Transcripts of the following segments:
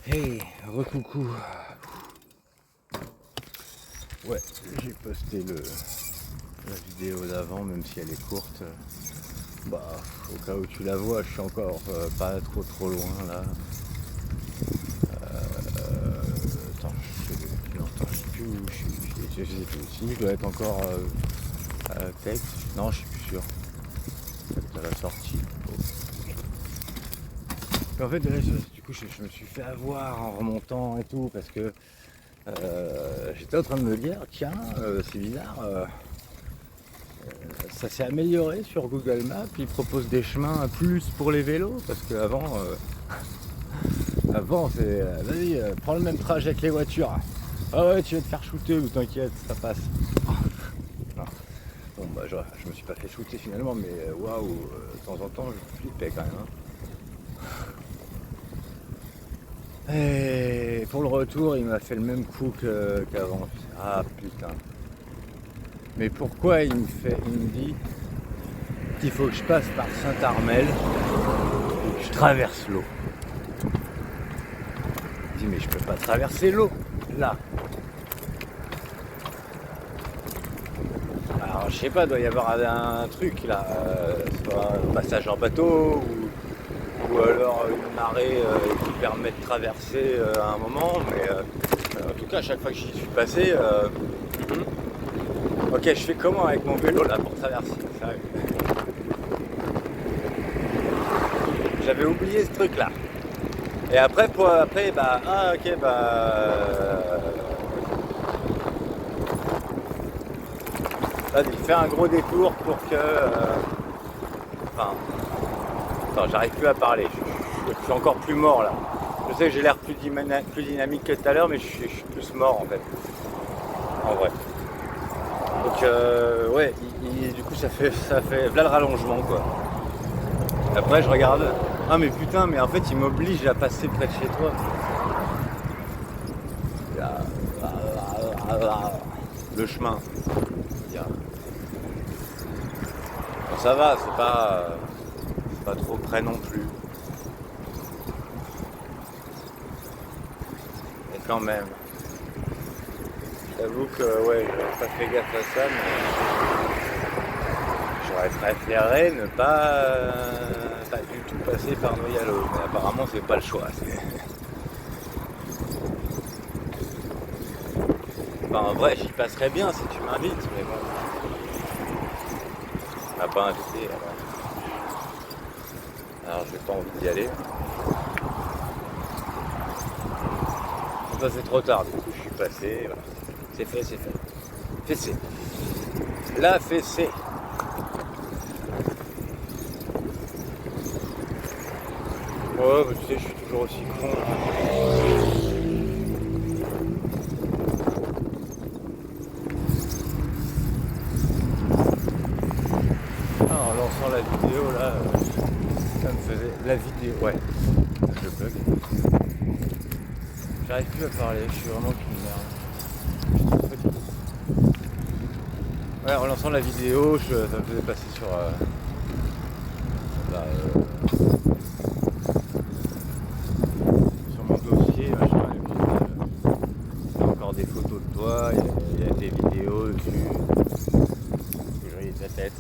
Hey, recoucou. Ouais, j'ai posté la vidéo d'avant, même si elle est courte. Bah, au cas où tu la vois, je suis encore pas trop loin là. Attends, je sais plus où je suis. Je sais plus. Si, je dois être encore à Tex. Non, je suis plus sûr. Peut-être à la sortie. Mais en fait, là, du coup, je me suis fait avoir en remontant et tout, parce que j'étais en train de me dire, tiens, c'est bizarre, ça s'est amélioré sur Google Maps, ils proposent des chemins plus pour les vélos, parce qu'avant, avant c'est, vas-y, prends le même trajet que les voitures. Ah ouais, tu vas te faire shooter, ou t'inquiète, ça passe. Non. Bon, bah, je me suis pas fait shooter finalement, mais waouh, de temps en temps, je flippais quand même. Hein. Et pour le retour, il m'a fait le même coup qu'avant. Ah putain. Mais pourquoi il me dit qu'il faut que je passe par Saint-Armel et que je traverse l'eau? Je dis mais je peux pas traverser l'eau là. Alors je sais pas, il doit y avoir un truc là, soit un passage en bateau ou alors une marée qui permet de traverser à un moment, mais en tout cas à chaque fois que j'y suis passé, ok, je fais comment avec mon vélo là pour traverser? Sérieux. J'avais oublié ce truc là. Et après, bah, ah ok, vas-y, fais un gros détour pour que, enfin, attends, j'arrive plus à parler, je suis encore plus mort là. Je sais que j'ai l'air plus dynamique que tout à l'heure, mais je suis plus mort en fait, en vrai. Donc ouais, du coup ça fait voilà le rallongement quoi. Après je regarde, ah mais putain, mais en fait il m'oblige à passer près de chez toi. Le chemin. Bon, ça va, c'est pas trop près non plus. Mais quand même. J'avoue que ouais, j'aurais pas fait gaffe à ça, mais j'aurais préféré ne pas du tout passer par Noyalo. Mais apparemment c'est pas le choix. Enfin, en vrai j'y passerais bien si tu m'invites, mais bon. On m'a pas invité alors j'ai pas envie d'y aller. Ça c'est trop tard, du coup je suis passé, voilà. C'est fait. Fessé. La fessée. Ouais, bah, tu sais, je suis toujours aussi con. Alors, en lançant la vidéo, là, ça me faisait... La vidéo, ouais. Je bug. J'arrive plus à parler, je suis vraiment qu'une merde. Je suis trop fatigué. Ouais, en lançant la vidéo, ça me faisait passer sur... bah, sur mon dossier, machin, et puis, il y a encore des photos de toi, il y a des vidéos dessus, que je voyais ta tête.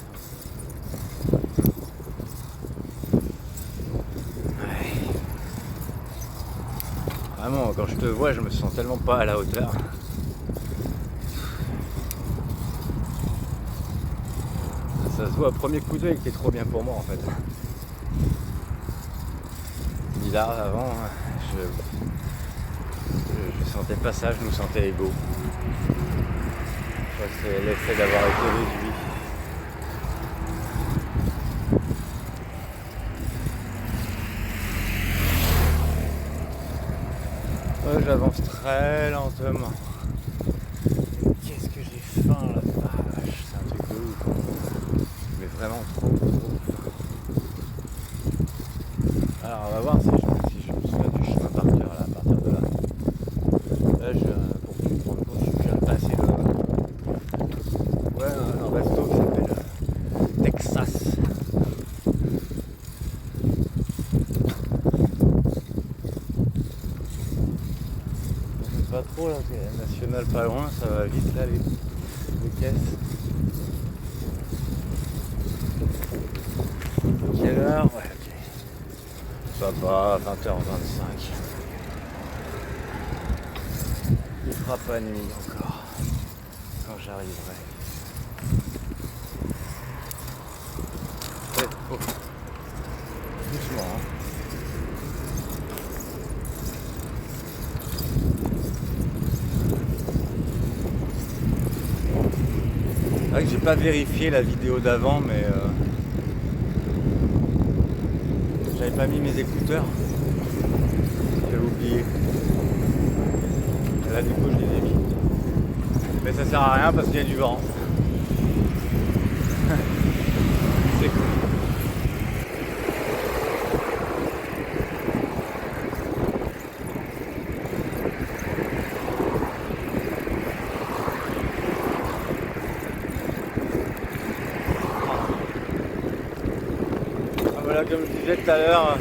Ouais. Vraiment, quand je te vois, je me sens tellement pas à la hauteur. Ça se voit à premier coup d'œil qui est trop bien pour moi en fait. Là avant, je sentais pas ça, je me sentais égaux. Je crois que c'est l'effet d'avoir été réduit. Ouais, j'avance très lentement. Qu'est-ce que j'ai faim la vache, c'est un truc de ouf. Mais vraiment trop. Alors on va voir si je me souviens du chemin par cœur là, à partir de là. Là pour que tu te rendes compte, je viens de passer un resto qui s'appelle Texas. pas trop là, c'est la nationale pas loin, ça va vite là les caisses. Quelle heure? Ouais, ok. Ça va, 20h25. Il fera pas nuit encore quand j'arriverai. Oh. Doucement. Hein. C'est vrai que j'ai pas vérifié la vidéo d'avant, mais j'avais pas mis mes écouteurs. J'avais oublié. Et là du coup je les ai mis. Mais ça sert à rien parce qu'il y a du vent. C'est cool. Voilà, comme je disais tout à l'heure,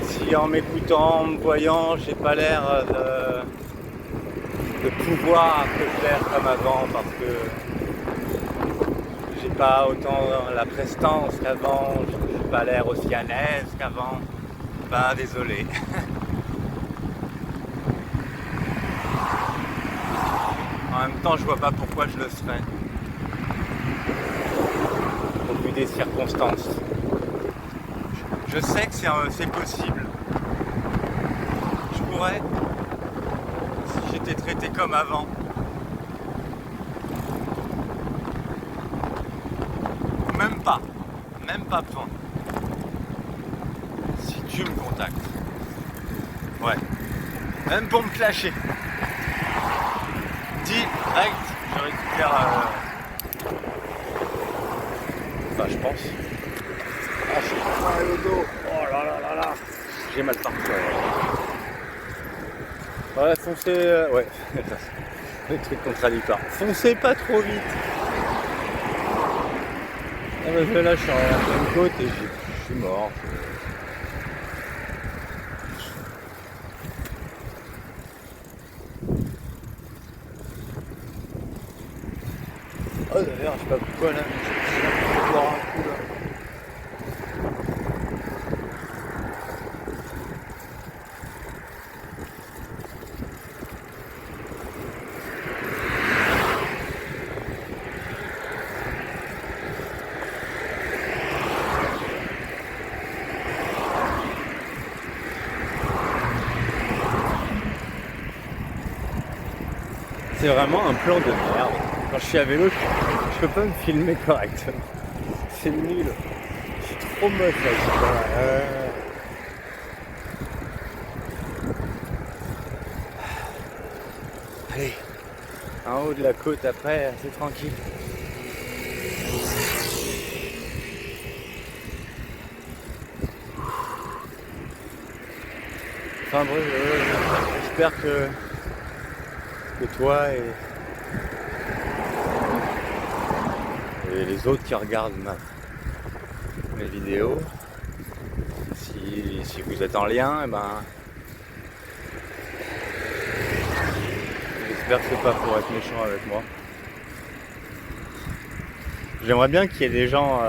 si en m'écoutant, en me voyant, j'ai pas l'air de pouvoir te faire comme avant parce que j'ai pas autant la prestance qu'avant, j'ai pas l'air aussi à l'aise qu'avant, ben désolé. En même temps, je vois pas pourquoi je le serais. Au vu des circonstances. Je sais que c'est possible. Je pourrais, si j'étais traité comme avant. Même pas besoin. Si tu me contactes. Ouais. Même pour me clasher. Direct, je récupère. Enfin, je pense. Ah, je suis mal au dos. Oh là là là là. J'ai mal partout. Ouais, foncez. Ouais. Les trucs contradictoires. Foncez pas trop vite. Ah bah, là, je suis en pleine côte et je suis mort. Oh d'ailleurs, je sais pas pourquoi là, je vais boire un coup là. C'est vraiment un plan de merde. Quand je suis à vélo, je peux pas me filmer correctement. C'est nul. Je suis trop moche là. Allez, en haut de la côte après, c'est tranquille. Enfin bref, j'espère que toi et les autres qui regardent mes vidéos, si vous êtes en lien, eh ben, j'espère que c'est pas pour être méchant avec moi. J'aimerais bien qu'il y ait des gens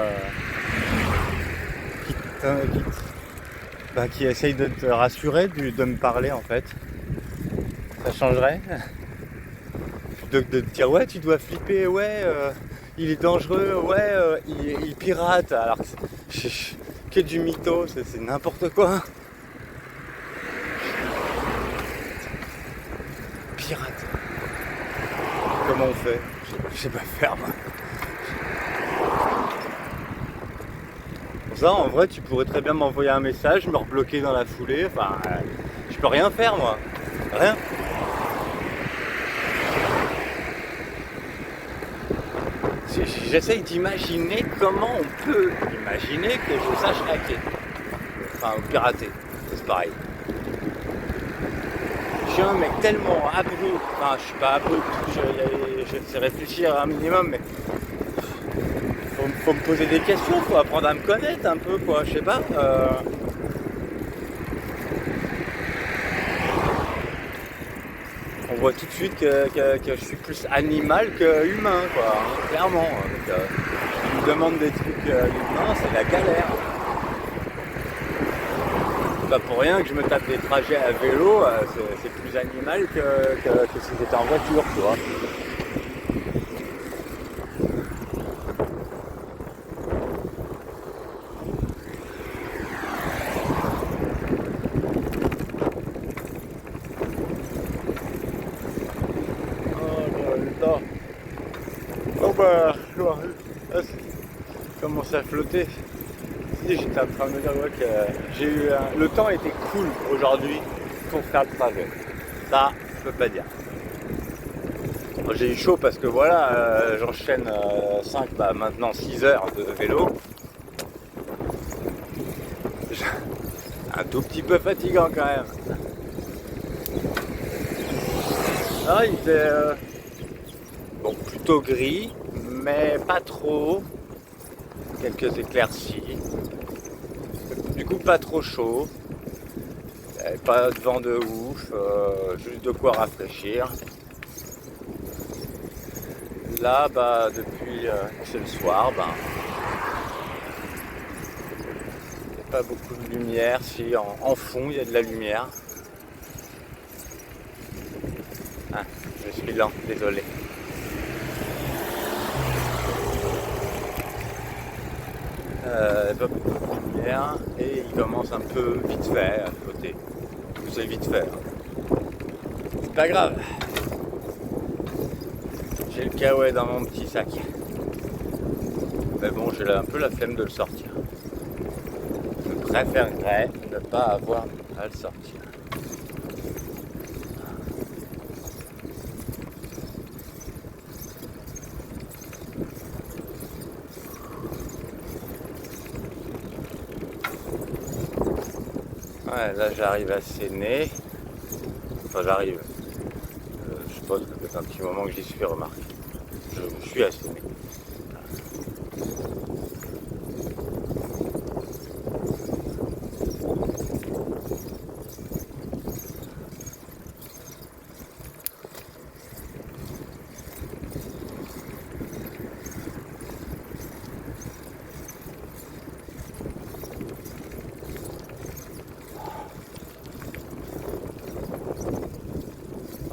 qui essayent de te rassurer, de me parler en fait. Ça changerait. De te dire ouais, tu dois flipper, ouais, il est dangereux, ouais, il pirate, alors que du mytho, c'est n'importe quoi. Pirate. Comment on fait? Je sais pas faire moi. Pour ça, en vrai, tu pourrais très bien m'envoyer un message, me rebloquer dans la foulée, enfin, je peux rien faire moi. Rien. J'essaye d'imaginer comment on peut imaginer que je sache hacker. Enfin, pirater, c'est pareil. Je suis un mec tellement abrupt, enfin je suis pas abrupt, je sais réfléchir un minimum, mais faut me poser des questions, faut apprendre à me connaître un peu, quoi, je sais pas. voit tout de suite que je suis plus animal que humain, quoi, hein, clairement. Donc, je me demande des trucs humains, c'est la galère. C'est pas pour rien que je me tape des trajets à vélo, c'est plus animal que si j'étais en voiture, tu vois. Oh bah, là, je commence à flotter. Si j'étais en train de me dire ouais, que j'ai eu le temps était cool aujourd'hui pour faire le trajet. Ça, je peux pas dire. Bon, j'ai eu chaud parce que voilà, j'enchaîne 5, bah maintenant 6 heures de vélo. Un tout petit peu fatigant quand même. Ah, il fait bon, plutôt gris, mais pas trop. Quelques éclaircies. Du coup, pas trop chaud. Pas de vent de ouf. Juste de quoi rafraîchir. Là, bah, depuis c'est le soir, bah, il n'y a pas beaucoup de lumière. Si en fond, il y a de la lumière. Ah, je suis lent, désolé. Pas beaucoup de lumière et il commence un peu vite fait à flotter. C'est vite fait. C'est pas grave. J'ai le kawaii dans mon petit sac. Mais bon, j'ai un peu la flemme de le sortir. Je préférerais ne pas avoir à le sortir. Ouais, là j'arrive à Séné. Enfin j'arrive. Je suppose que c'est un petit moment que j'y suis, remarque. Je suis à Séné.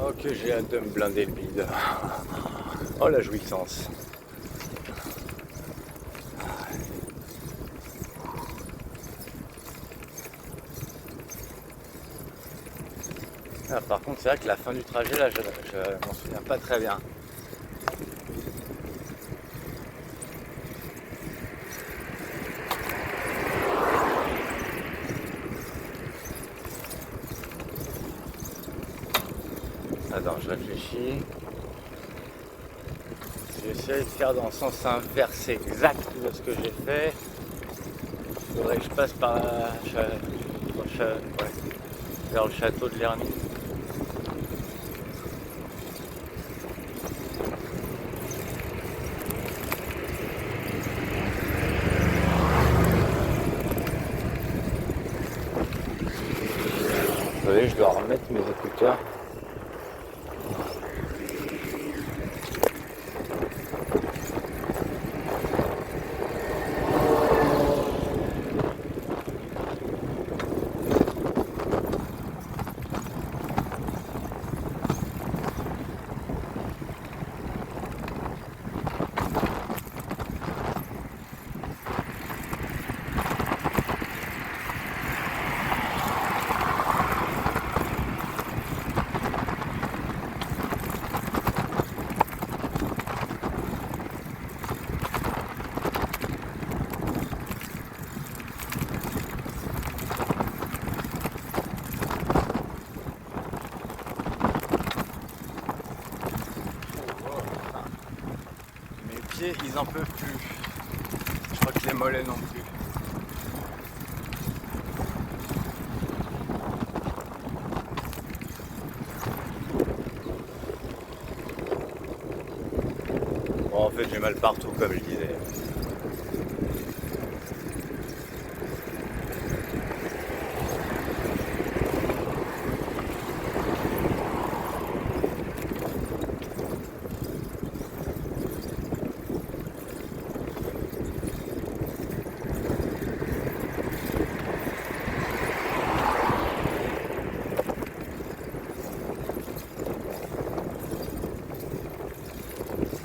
Ok, j'ai hâte de me blinder le bide. Oh la jouissance. Ah, par contre, c'est vrai que la fin du trajet, là, je m'en souviens pas très bien. Attends, je réfléchis. J'essaie de faire dans le sens inverse exact de ce que j'ai fait. Il faudrait que je passe par vers le château de Lerny. Désolé, je dois remettre mes écouteurs. Ils en peuvent plus. Je crois que les mollets non plus. Bon, en fait, j'ai mal partout, comme je disais.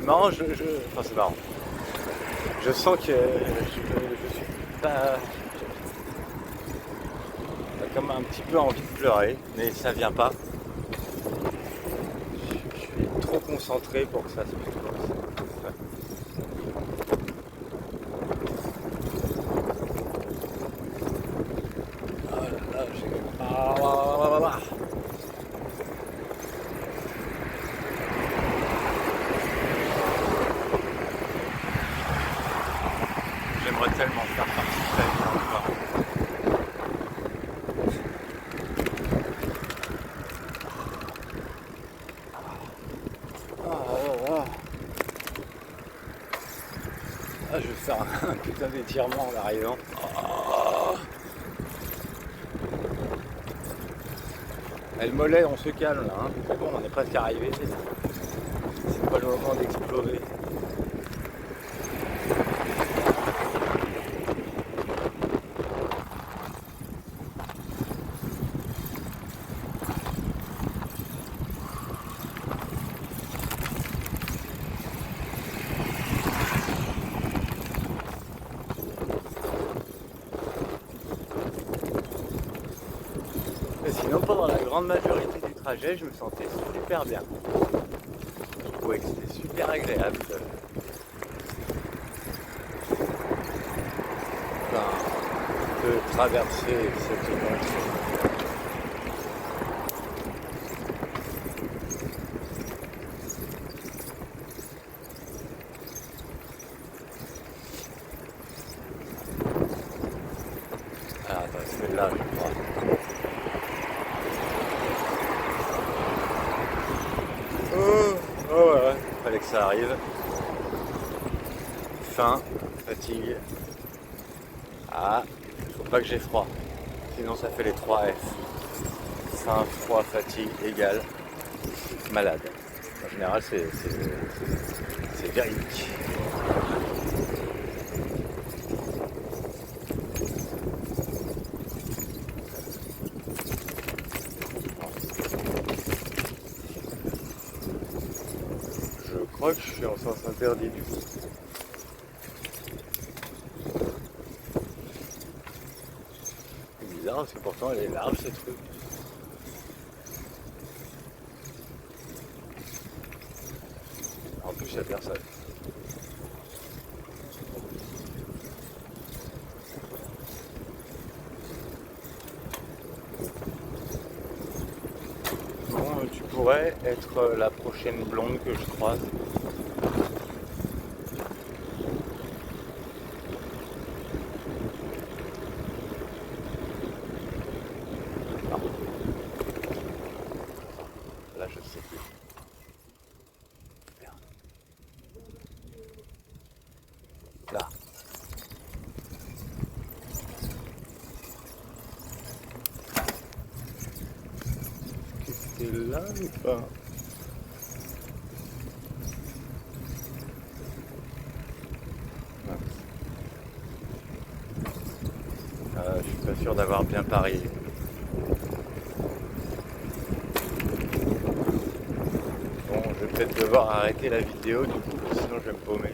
marrant, enfin c'est marrant. Je sens que je suis pas... J'ai comme un petit peu envie de pleurer, mais ça vient pas. Je suis trop concentré pour que ça se passe. Oh là là, j'aimerais tellement faire partie de ça. Ah, je vais faire un putain d'étirement en arrivant. Oh. Et le mollet, on se calme là. Hein. C'est bon, on est presque arrivé. C'est pas le moment d'exploser. Mais sinon, pendant la grande majorité du trajet, je me sentais super bien. Je trouvais que c'était super agréable de traverser cette contrée. Ah, attends, c'est là, je crois. Oh ouais, fallait que ça arrive. Faim, fatigue. Ah, faut pas que j'ai froid. Sinon ça fait les 3 F. Faim, froid, fatigue égale malade. En général c'est véridique. Je crois que je suis en sens interdit du coup. C'est bizarre parce que pourtant elle est large cette rue. En plus il n'y a personne. Bon, tu pourrais être la prochaine blonde que je croise. Non. Là je sais plus. Merde. Là. C'est là ou pas? Je suis pas sûr d'avoir bien parié. Bon, je vais peut-être devoir arrêter la vidéo du coup, sinon je vais me paumer.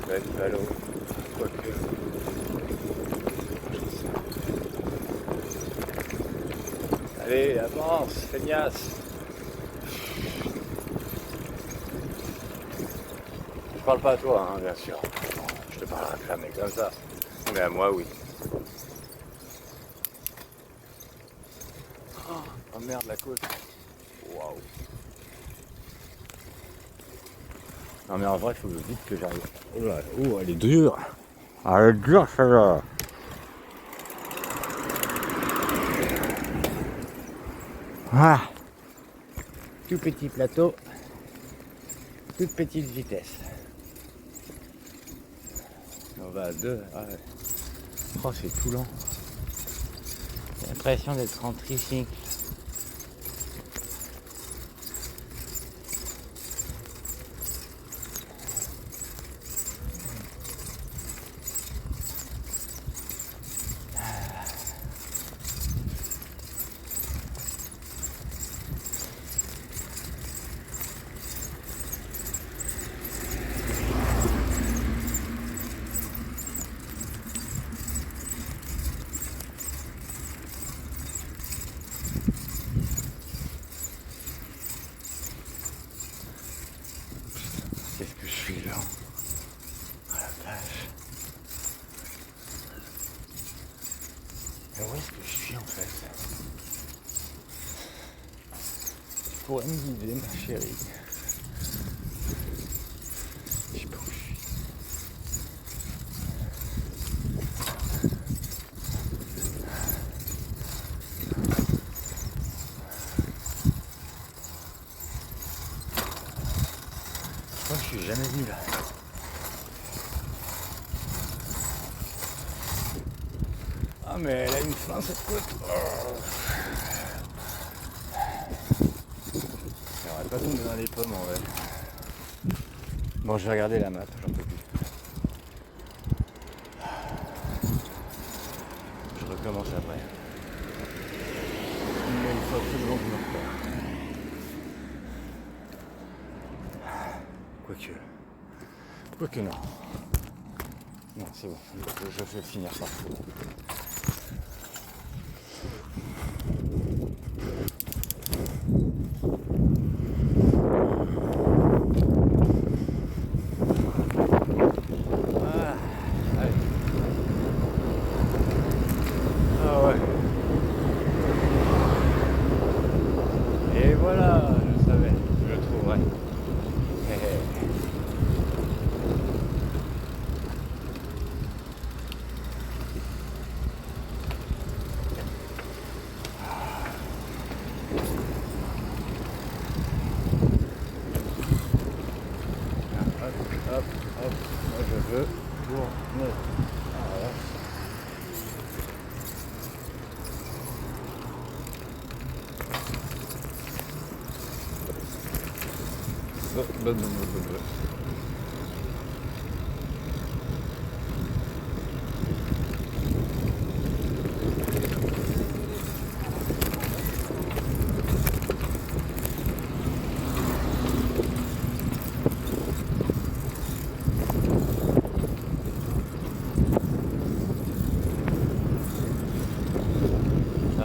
Belle ballot, quoique. Allez, avance, feignasse. Je parle pas à toi, hein, bien sûr. Je te parlerai jamais comme ça. Mais à moi, oui. Oh merde, la côte. Waouh. Non mais en vrai, il faut vite que j'arrive. Oh là, oh, elle est dure. Elle est dure, celle-là. Ah. Tout petit plateau. Toute petite vitesse. On va à 2. Ah ouais. Oh, c'est tout lent. J'ai l'impression d'être en tricycle. où est-ce que je suis en fait? Tu pourrais me guider, ma chérie? Je sais pas où je suis. Je crois que je suis jamais venu là. Ah mais elle a une fin cette côte. J'aimerais pas tomber dans les pommes en vrai. Bon, je vais regarder la map, j'en peux plus. Je recommence après. Mais il faut absolument que je me repère. Quoique non. Non, c'est bon, je vais finir par trouver. Et voilà, je savais, je le trouverai. Hop, moi je veux tourner. Voilà.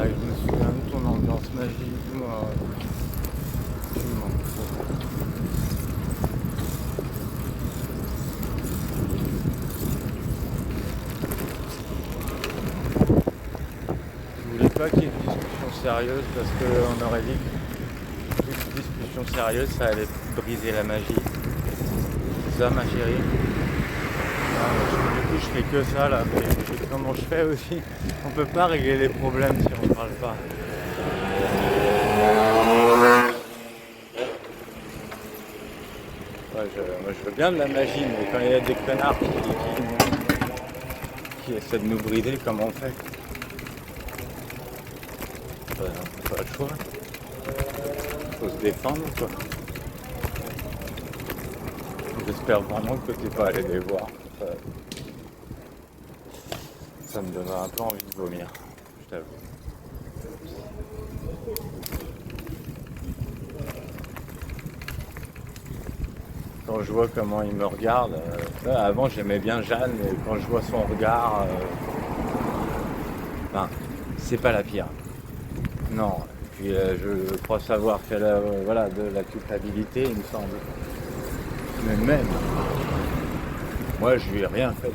Ah, je me souviens de ton ambiance magique, moi. Tu m'en fous. Je voulais pas qu'il y ait une discussion sérieuse parce qu'on aurait dit que toute discussion sérieuse ça allait briser la magie. C'est ça ma chérie? Du coup je fais que ça là, mais comment je fais aussi? On peut pas régler les problèmes si on parle pas. Moi je veux bien de la magie, mais quand il y a des connards qui essaient de nous briser, comment on fait? On n'a pas le choix. Faut se défendre quoi. J'espère vraiment que tu n'es pas allé les voir. Ça me donnera un peu envie de vomir, je t'avoue. Quand je vois comment il me regarde, avant j'aimais bien Jeanne, mais quand je vois son regard, c'est pas la pire. Non, puis je crois savoir qu'elle a de la culpabilité, il me semble. Mais même, moi je lui ai rien fait,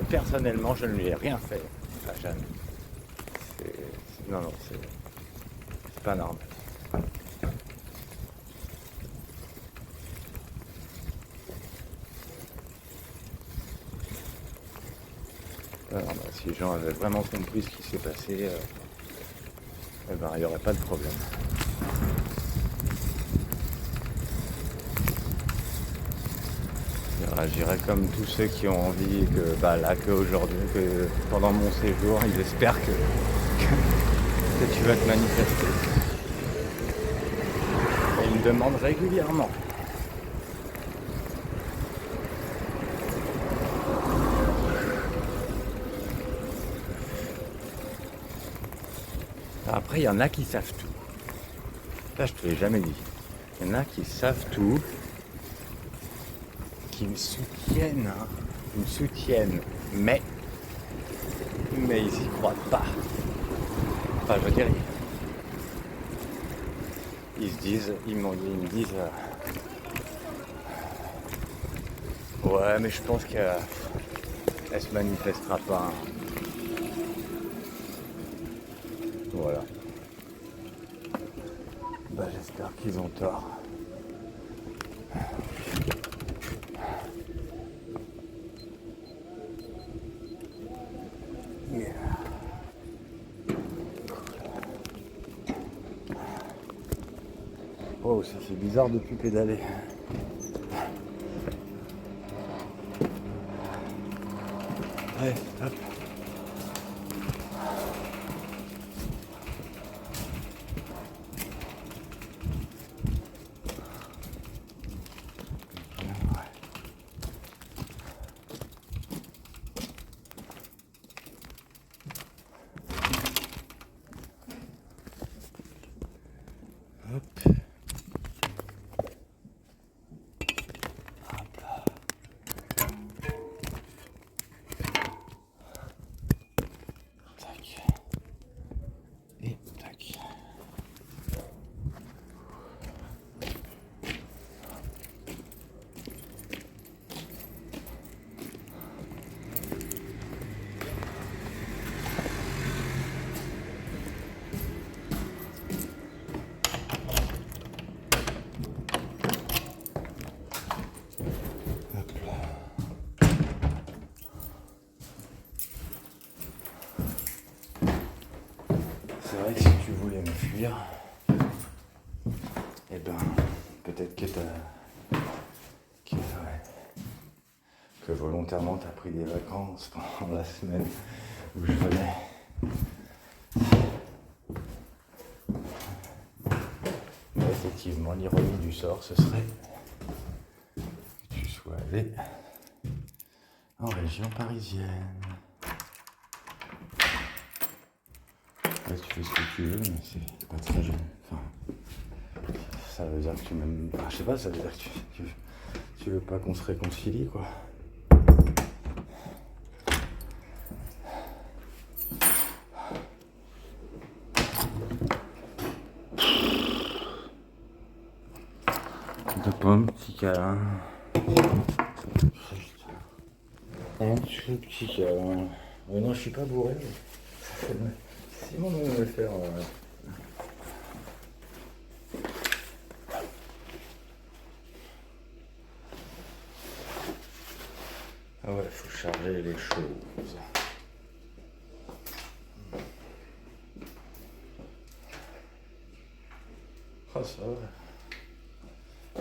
personnellement je ne lui ai rien fait à Jeanne. Non, c'est pas normal. Si les gens avaient vraiment compris ce qui s'est passé, il n'y aurait pas de problème. J'irai comme tous ceux qui ont envie qu'aujourd'hui, que pendant mon séjour, ils espèrent que tu vas te manifester. Et ils me demandent régulièrement. Après, il y en a qui savent tout. Ça, je te l'ai jamais dit. Il y en a qui savent tout, qui me soutiennent, mais ils y croient pas. Enfin, je veux dire, ils me disent, ouais, mais je pense qu'elle se manifestera pas. voilà. Bah, j'espère qu'ils ont tort. Yeah. Oh, ça fait bizarre de plus pédaler. Ouais, hop. Hop. Tac. Et tac. Hop là. C'est vrai que si tu voulais me fuir, eh ben, peut-être que volontairement t'as pris des vacances pendant la semaine où je venais. Mais effectivement, l'ironie du sort, ce serait que tu sois allé en région parisienne. Là, tu fais ce que tu veux, mais c'est pas très jeune. Enfin, ça veut dire que tu m'aimes. Enfin, je sais pas, ça veut dire que tu veux pas qu'on se réconcilie, quoi. De pommes, petit câlin. Un petit câlin. Non, je suis pas bourré. Simon va me le faire. Ah ouais, faut charger les choses. Ah, ça va.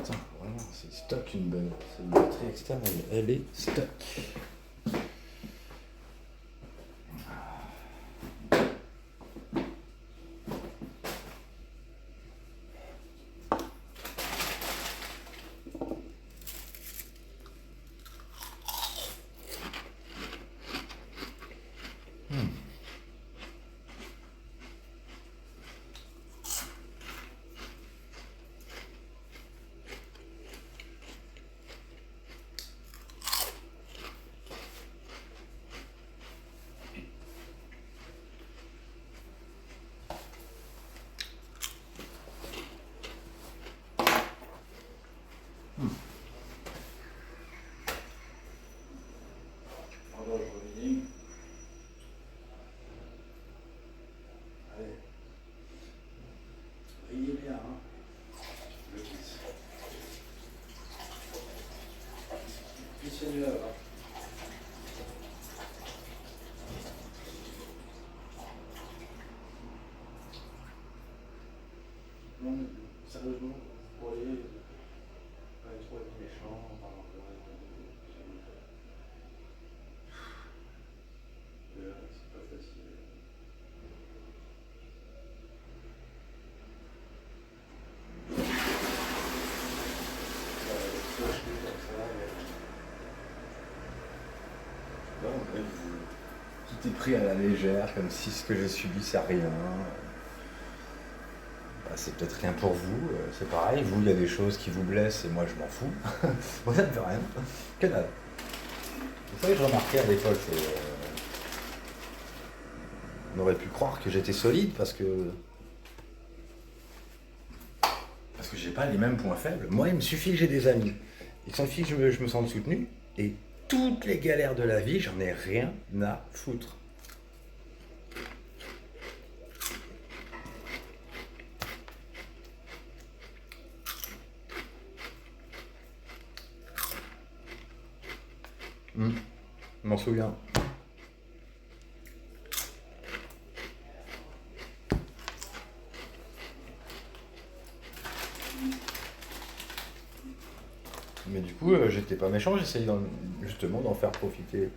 Attends, vraiment, c'est stock une bonne. Cette batterie externe, elle est stock. Non, sérieusement, vous voyez, pas trop être méchant, par exemple, c'est pas facile. Tout est pris à la légère, comme si ce que j'ai subi, c'est rien. Bah, c'est peut-être rien pour vous, c'est pareil. Vous, il y a des choses qui vous blessent et moi, je m'en fous. Moi, ça ne fait rien. Que dalle. Vous savez, je remarquais à l'époque, on aurait pu croire que j'étais solide parce que j'ai pas les mêmes points faibles. Moi, il me suffit que j'ai des amis. Il suffit que je me sente soutenu et toutes les galères de la vie, j'en ai rien à foutre. Je m'en souviens. Mais du coup, j'étais pas méchant, j'essayais justement d'en faire profiter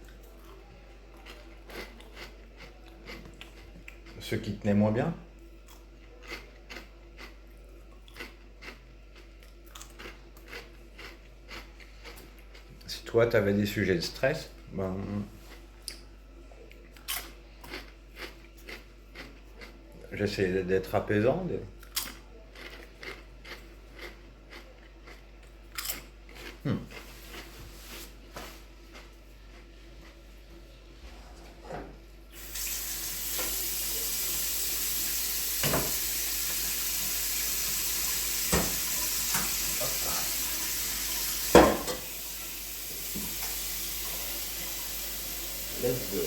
ceux qui tenaient moins bien. Si toi, tu avais des sujets de stress, ben, j'essayais d'être apaisant. Let's go.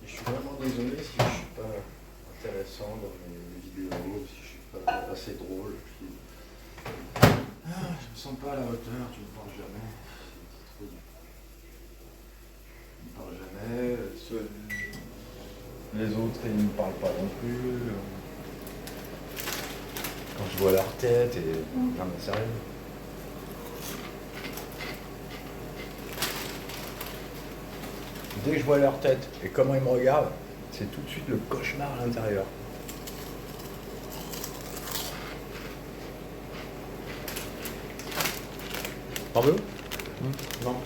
Je suis vraiment désolé si je ne suis pas intéressant dans mes vidéos, si je ne suis pas assez drôle. Je me sens pas à la hauteur, tu ne parles jamais. Tu ne parles jamais. Les autres, ils ne parlent pas non plus. Quand je vois leur tête et... Non mais sérieux. Dès que je vois leur tête et comment ils me regardent, c'est tout de suite le cauchemar à l'intérieur. T'en veux? Non.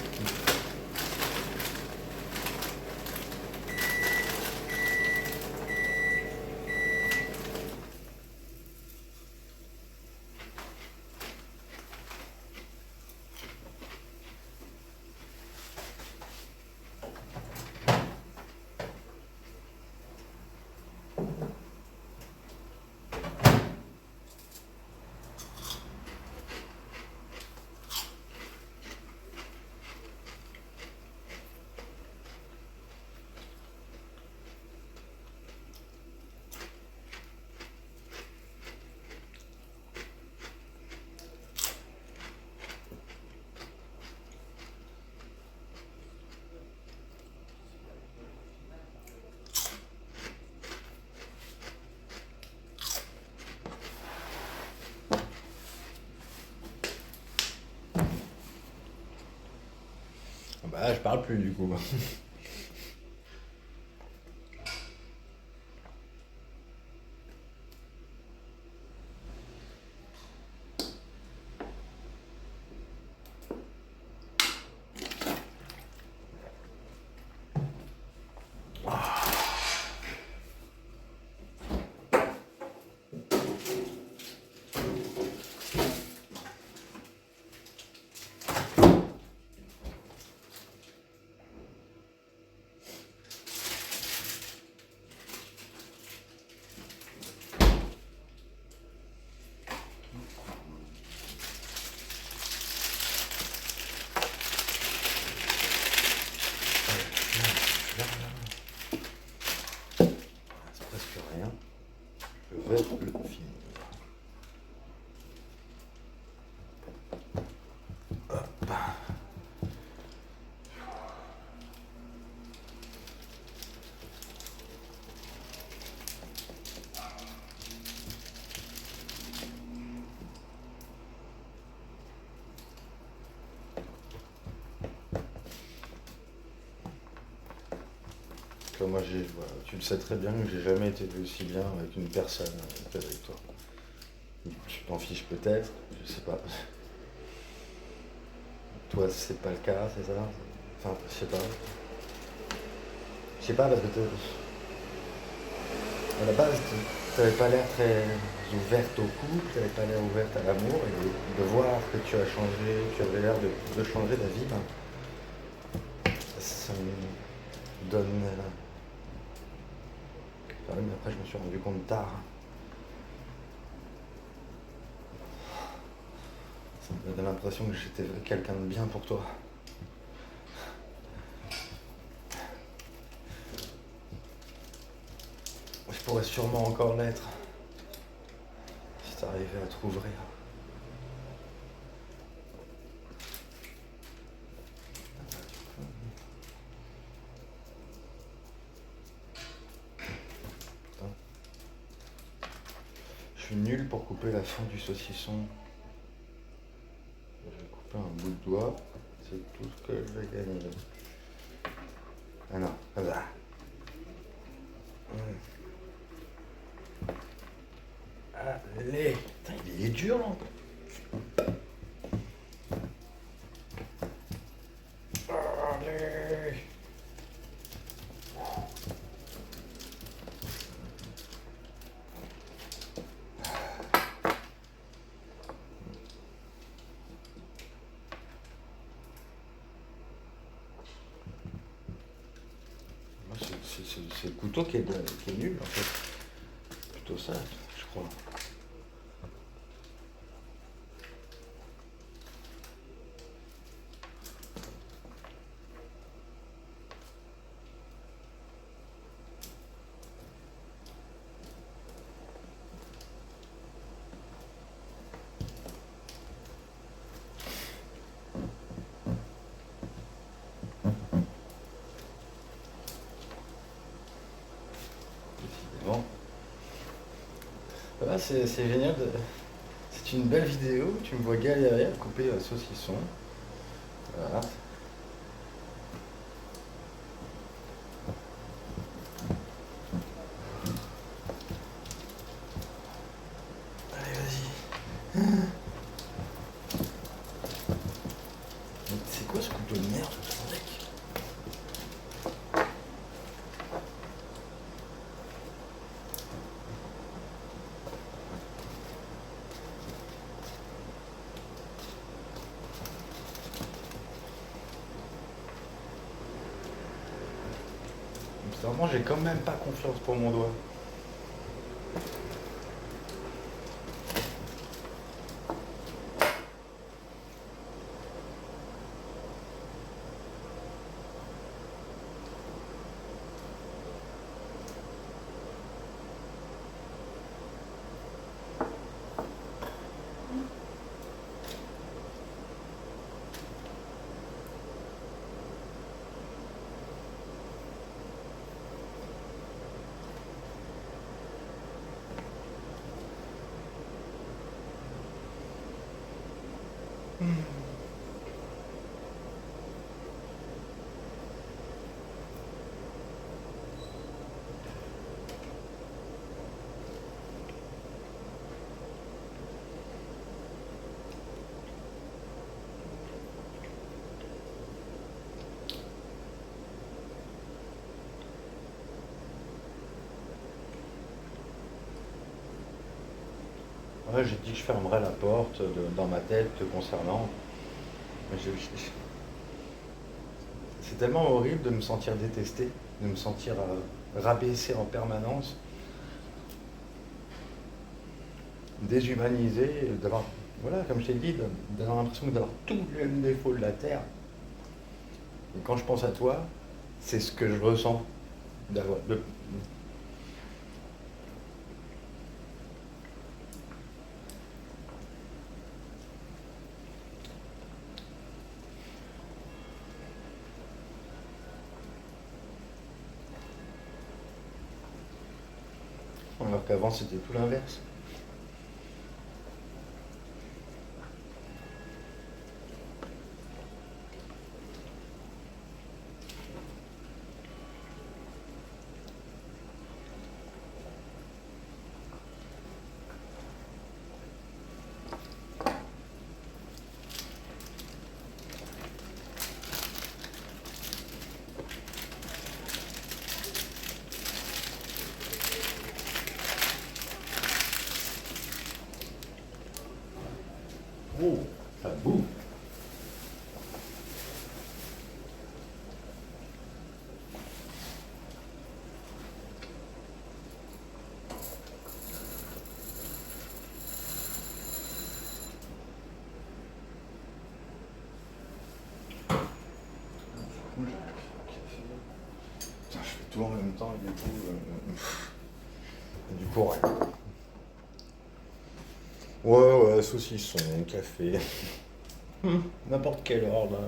Bah je parle plus du coup. que moi, voilà, tu le sais très bien que j'ai jamais été aussi bien avec une personne qu'avec toi. Tu t'en fiches peut-être, je sais pas. Toi, c'est pas le cas, c'est ça? Enfin, je sais pas. Je sais pas parce que à la base, t'avais pas l'air très ouverte au couple, t'avais pas l'air ouverte à l'amour, et de voir que tu as changé, tu avais l'air de changer d'avis, ben, ça me donne. Enfin, oui, mais après, je me suis rendu compte tard. Ça me donne l'impression que j'étais quelqu'un de bien pour toi. Je pourrais sûrement encore l'être si t'arrivais à te rouvrir. Putain. Je suis nul pour couper la fin du saucisson. Je vais couper un bout de doigt, c'est tout ce que je vais gagner. Ah non, comme ça. Allez, putain, il est dur là. Allez. C'est le couteau qui est nul en fait. Plutôt ça, je crois. Bon. Voilà, c'est génial. C'est une belle vidéo. Tu me vois galérer à couper un saucisson. Voilà. Allez, vas-y. C'est quoi ce couteau de merde, mec? Vraiment, j'ai quand même pas confiance pour mon doigt. Ouais, j'ai dit que je fermerais la porte dans ma tête te concernant. Mais c'est tellement horrible de me sentir détesté, de me sentir rabaissé en permanence, déshumanisé, d'avoir, voilà, comme je t'ai dit, d'avoir l'impression d'avoir tous les défauts de la terre. Et quand je pense à toi, c'est ce que je ressens. D'avoir, alors qu'avant c'était tout l'inverse. Oh, ça bouffe. Putain, je fais tout en même temps et du coup rien. Ouais, saucisson, café. N'importe quelle heure là.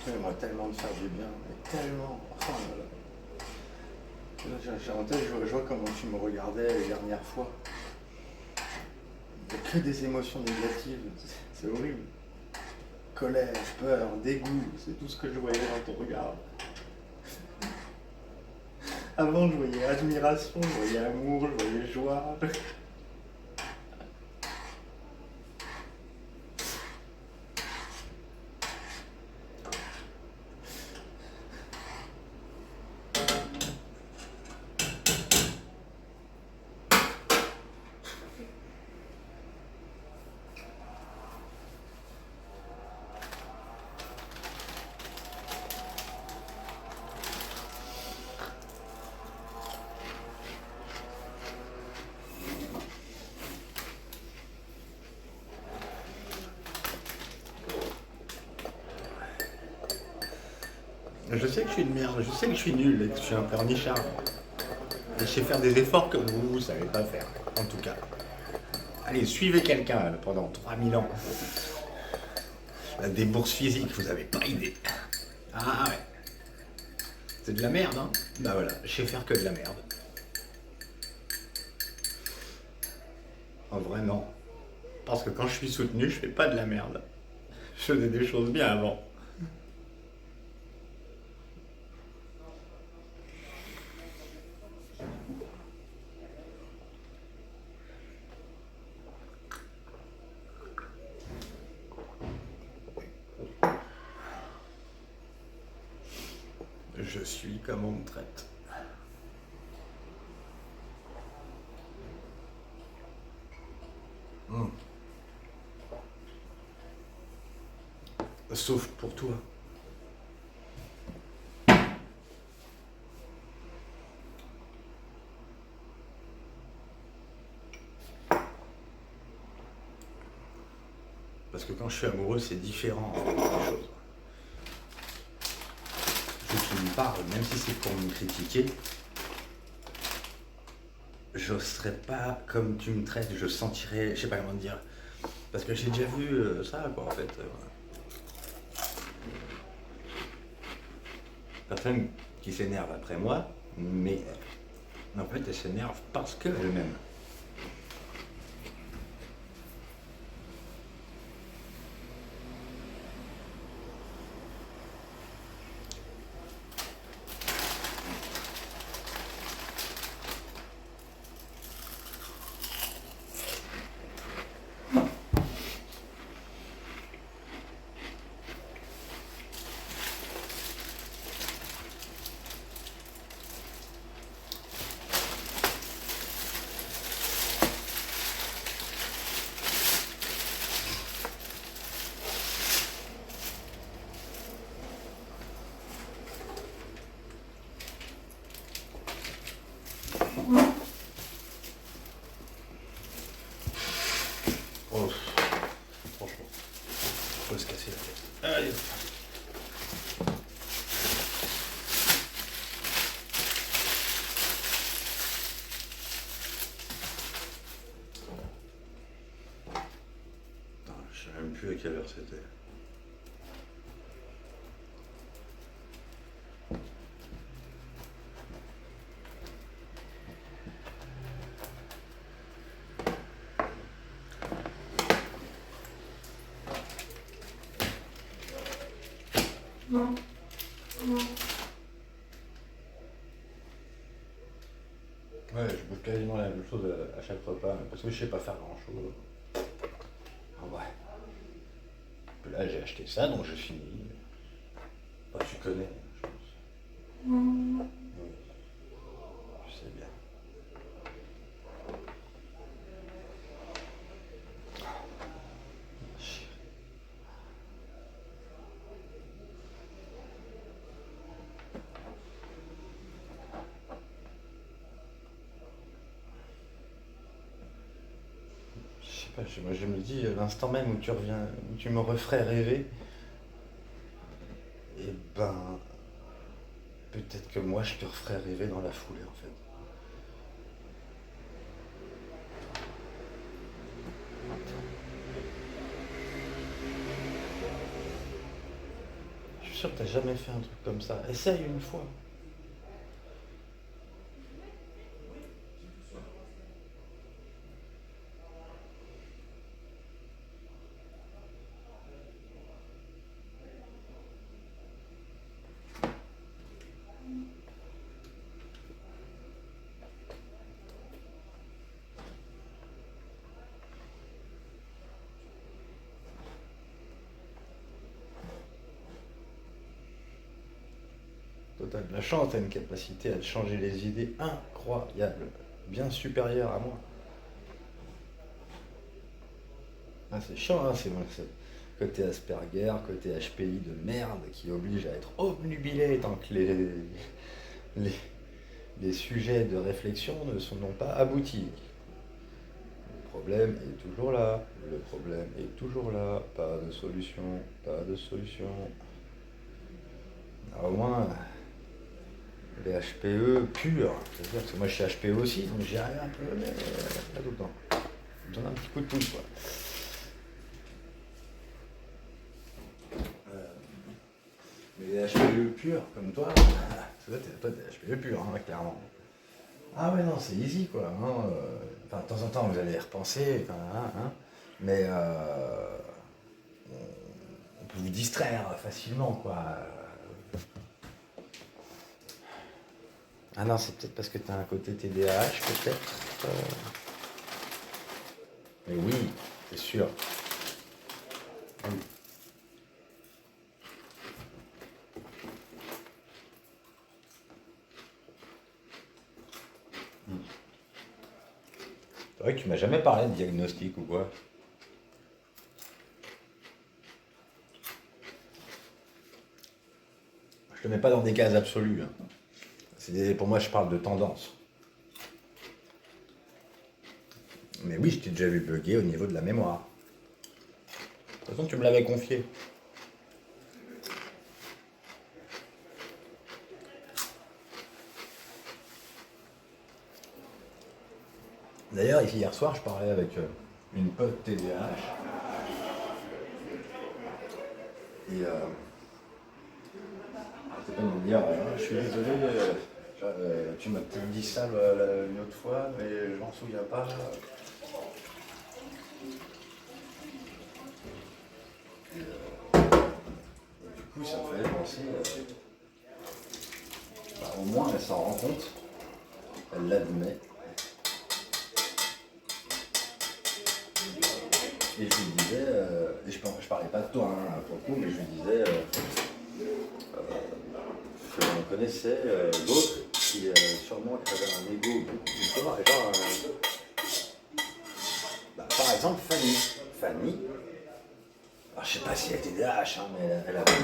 J'aimerais tellement de faire du bien, mais tellement. Oh là là. Là, j'ai en tête, je vois comment tu me regardais la dernière fois. Il n'y a que des émotions négatives, c'est horrible. Colère, peur, dégoût, c'est tout ce que je voyais dans ton regard. Avant, je voyais admiration, je voyais amour, je voyais joie. Je sais que je suis une merde, je sais que je suis nul et que je suis un pleurnichard. Et je sais faire des efforts que vous ne savez pas faire, en tout cas. Allez, suivez quelqu'un pendant 3000 ans. Des bourses physiques, vous avez pas idée. Ah ouais. C'est de la merde, hein. Bah voilà, je sais faire que de la merde. En vrai, non. Parce que quand je suis soutenu, je fais pas de la merde. Je faisais des choses bien avant. Je suis comme on me traite. Sauf pour toi. Parce que quand je suis amoureux, c'est différent en fait, les choses. Je me parle, même si c'est pour me critiquer, j'oserais pas comme tu me traites, je sentirais, je sais pas comment dire. Parce que j'ai déjà vu ça, quoi, en fait. Personne qui s'énerve après moi, mais en fait, elle s'énerve parce qu'elle m'aime. quelle heure c'était. Ouais, je bouffe quasiment la même chose à chaque repas, parce que je sais pas faire grand chose. En vrai. Puis là, j'ai acheté ça, donc je finis. Bah, tu connais, je pense. Oui, je sais bien. Je sais pas, moi je me dis, l'instant même où tu reviens, où tu me referais rêver, et ben, peut-être que moi je te referais rêver dans la foulée en fait. Je suis sûr que t'as jamais fait un truc comme ça. Essaye une fois. Total, la chance a une capacité à changer les idées incroyable, bien supérieure à moi. Ah, c'est chiant, hein, c'est moi, côté Asperger, côté HPI de merde qui oblige à être obnubilé tant que les, les sujets de réflexion n'ont pas abouti. Le problème est toujours là, le problème est toujours là, pas de solution, pas de solution. Alors, au moins, les HPE purs, c'est-à-dire que moi je suis HPE aussi, donc j'y arrive un peu, mais pas tout le temps. J'ai besoin d'un petit coup de pouce, quoi. Mais les HPE purs, comme toi, toi t'es HPE pur, hein, clairement. Ah ouais, non, c'est easy, quoi. Hein, enfin, de temps en temps, vous allez y repenser, enfin, hein, mais on peut vous distraire facilement, quoi. Ah non, c'est peut-être parce que tu as un côté TDAH, peut-être. Mais oui, c'est sûr. Oui. C'est vrai que tu m'as jamais parlé de diagnostic ou quoi. Je te mets pas dans des cases absolues, hein. Pour moi, je parle de tendance. Mais oui, je t'ai déjà vu bugger au niveau de la mémoire. De toute façon, tu me l'avais confié. D'ailleurs, hier soir, je parlais avec une pote TDAH. Et c'est pas de me dire, je suis désolé, tu m'as peut-être dit ça une autre fois, mais je m'en souviens pas. Du coup, ça me fait penser, au moins elle s'en rend compte, elle l'admet. Et je lui disais, et je parlais pas de toi hein, pour le coup, mais je lui disais que j'en connaissais d'autres qui sûrement avaient un ego beaucoup plus fort. Et genre, par exemple, Fanny. Fanny, alors, je sais pas si elle était DH, hein, mais elle a bugué,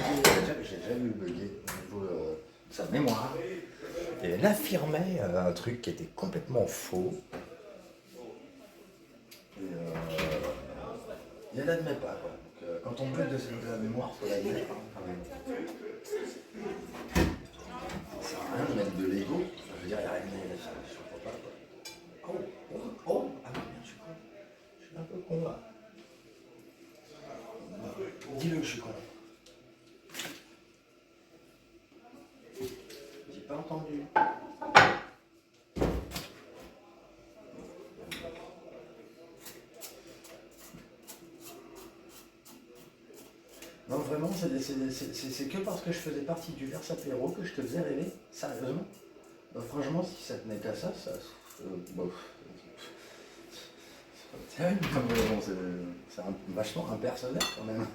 j'ai déjà vu bugger au niveau de sa mémoire. Et elle affirmait un truc qui était complètement faux. Et elle n'admet pas. Quoi. Donc, quand on bug de la mémoire, il faut l'admettre. Hein, quand même. Ça sert à rien de mettre de l'ego. Je veux dire, il n'y a rien de ça. Je comprends pas. Quoi. Oh, ah oui, je suis con. Je suis un peu con là. entendu. Non, vraiment, c'est que parce que je faisais partie du Verse Apéro que je te faisais rêver, sérieusement. Franchement, si ça tenait qu'à ça, bof. C'est terrible, mais bon, c'est vachement impersonnel quand même.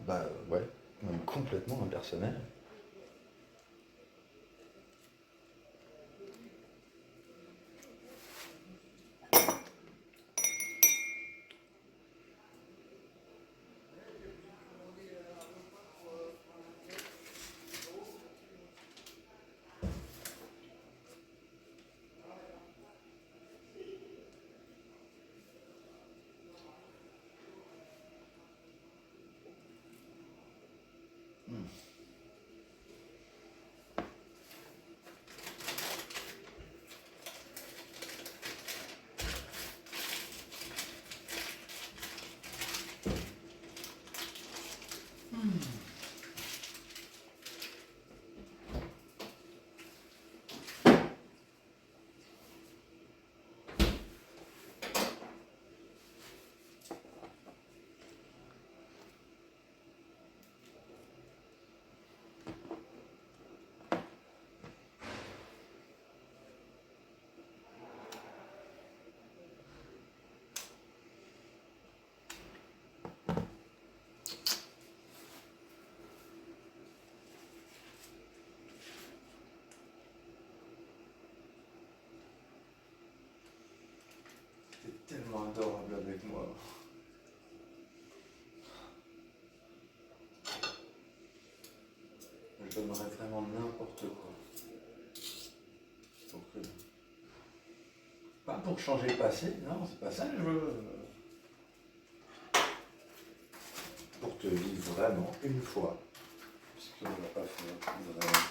Bah ouais, même complètement impersonnel. T'es tellement adorable avec moi. Je donnerais vraiment n'importe quoi. Pas pour changer le passé, non, c'est pas ça que je veux. Pour te vivre vraiment une fois. Puisqu'on ne l'a pas fait vraiment.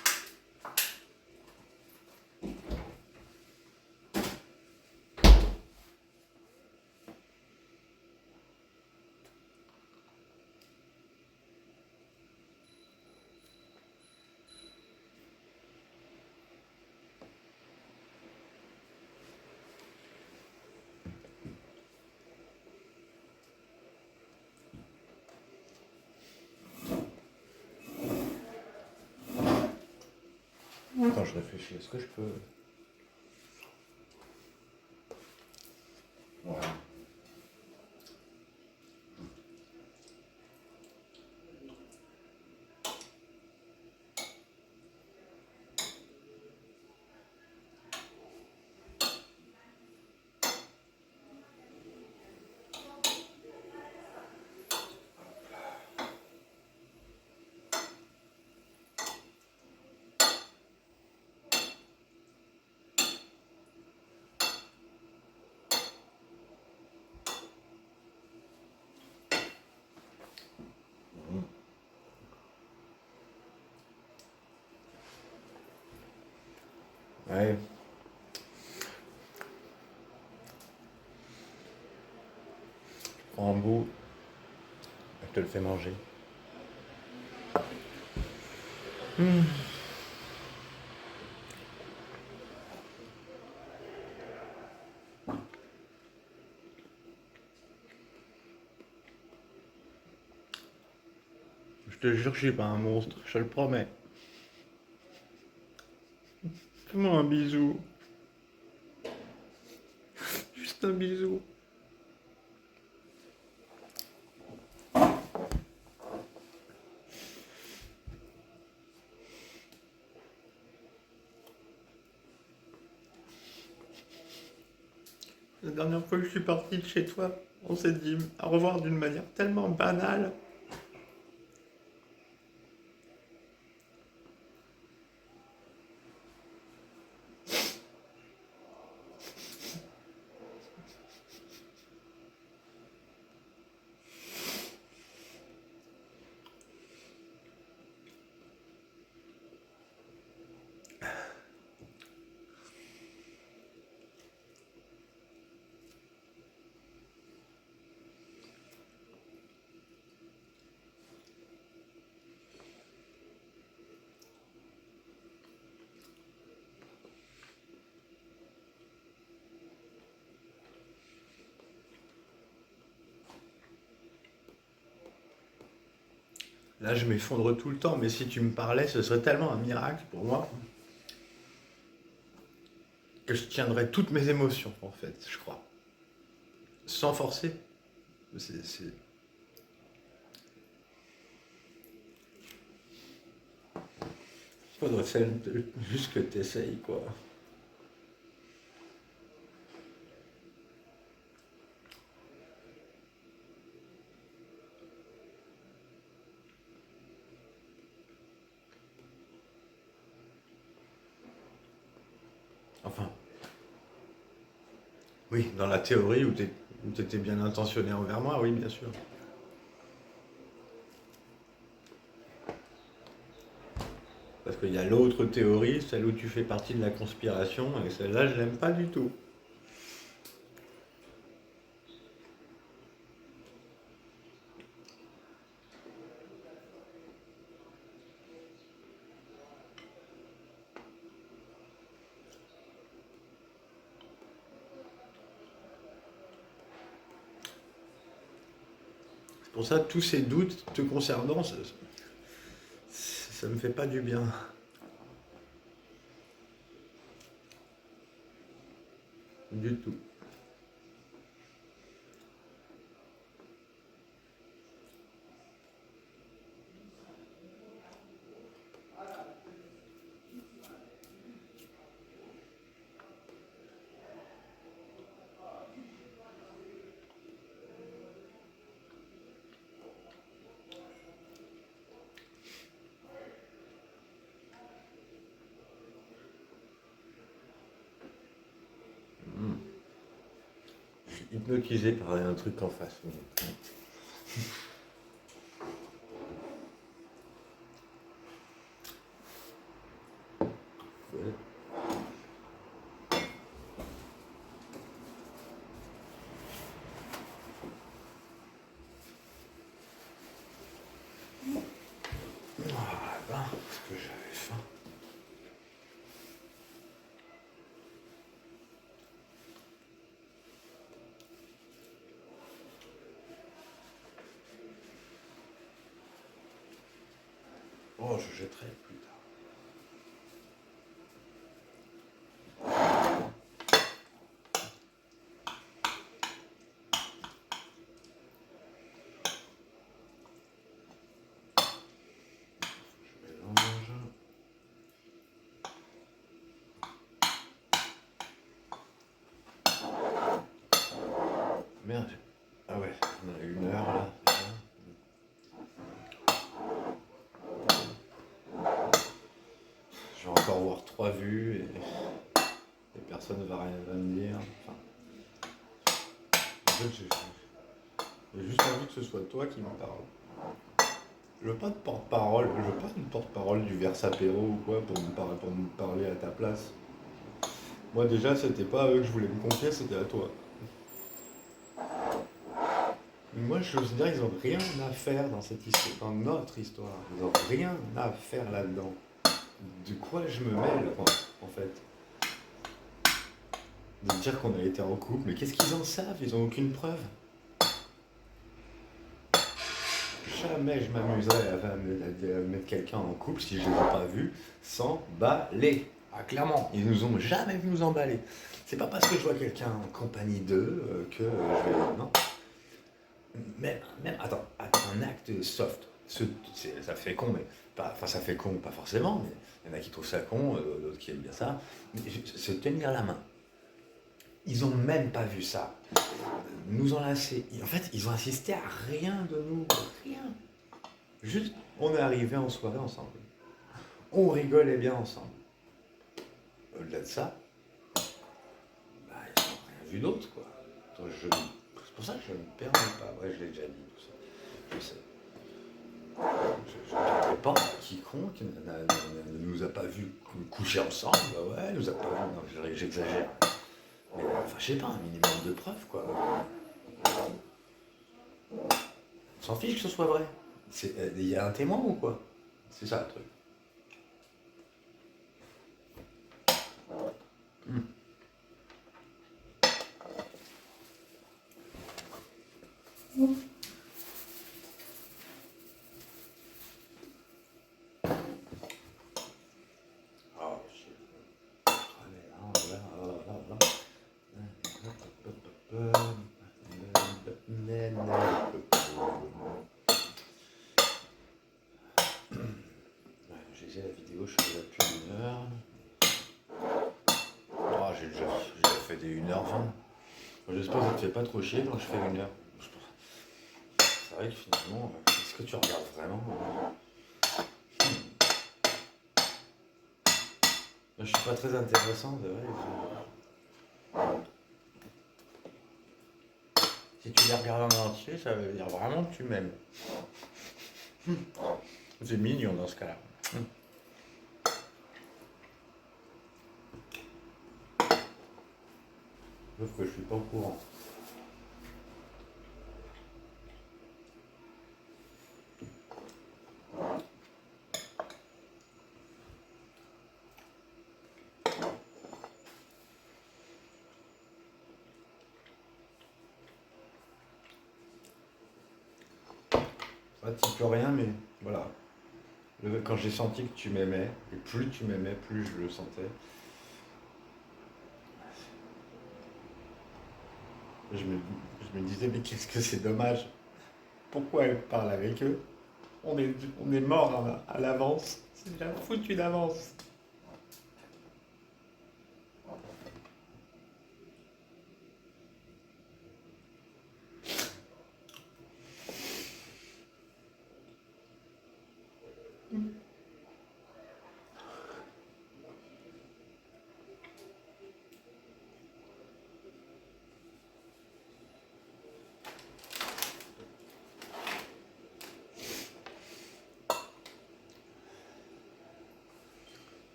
Quand je réfléchis, est-ce que je peux. Voilà. Ouais. Je prends un bout, je te le fais manger. Je te jure que je suis pas un monstre, je te le promets. Fais-moi un bisou. Juste un bisou. La dernière fois que je suis parti de chez toi, on s'est dit au revoir d'une manière tellement banale. Là, je m'effondre tout le temps, mais si tu me parlais, ce serait tellement un miracle pour moi que je tiendrais toutes mes émotions, en fait, je crois. Sans forcer. C'est... Faudrait juste que t'essayes, quoi. Enfin, oui, dans la théorie où t'étais bien intentionné envers moi, oui, bien sûr. Parce qu'il y a l'autre théorie, celle où tu fais partie de la conspiration, et celle-là, je l'aime pas du tout. C'est pour ça, tous ces doutes te concernant, ça me fait pas du bien. Du tout. Je suis hypnotisé par un truc en face. Ouais. Ah ben, parce que j'avais faim. Oh, je jetterai plus tard. Je mélange. Merde. Ah ouais, on a 1 heure là. Je vais encore voir 3 vues et personne ne va rien va me dire. Enfin, en fait, j'ai juste envie que ce soit toi qui m'en parle. Je veux pas de porte-parole, je veux pas une porte-parole du Verse Apéro ou quoi pour me parler à ta place. Moi déjà, c'était pas à eux que je voulais me confier, c'était à toi. Mais moi, je veux dire, ils ont rien à faire dans cette histoire, dans notre histoire. Ils ont rien à faire là-dedans. De quoi je me mêle, en fait? De dire qu'on a été en couple, mais qu'est-ce qu'ils en savent? Ils ont aucune preuve. Jamais je m'amuserais à mettre quelqu'un en couple si je ne l'ai pas vu s'emballer. Ah, clairement, ils nous ont jamais vu nous emballer. C'est pas parce que je vois quelqu'un en compagnie d'eux que je vais. Non. Même attends, un acte soft. Ça fait con, mais enfin ça fait con, pas forcément, mais il y en a qui trouvent ça con, d'autres qui aiment bien ça. Mais se tenir la main. Ils ont même pas vu ça. Nous enlacer. En fait, ils ont insisté à rien de nous. Rien. Juste, on est arrivé en soirée ensemble. On rigolait bien ensemble. Au-delà de ça, bah, ils n'ont rien vu d'autre, quoi. C'est pour ça que je ne me permets pas. Ouais, je l'ai déjà dit, tout ça. Je sais. Je ne permets pas quiconque ne nous a pas vu coucher ensemble. Bah ouais, nous a pas vu. Non, j'exagère. Mais enfin, je sais pas, un minimum de preuves, quoi. On s'en fiche que ce soit vrai. Il y a un témoin ou quoi? C'est ça le truc. réalisé la vidéo, je suis là depuis 1 heure. Oh, j'ai déjà fait des 1h20. J'espère que ça te fait pas trop chier quand je fais 1 heure. C'est vrai que finalement, est-ce que tu regardes vraiment? Je suis pas très intéressant, c'est vrai. Si tu les regardes en entier, ça veut dire vraiment que tu m'aimes. C'est mignon dans ce cas-là. Sauf que je suis pas au courant. Ah, tu peux rien, mais voilà. Quand j'ai senti que tu m'aimais, et plus tu m'aimais, plus je le sentais. Je me disais, mais qu'est-ce que c'est dommage. Pourquoi elle parle avec eux? On est mort à l'avance. C'est déjà foutu d'avance.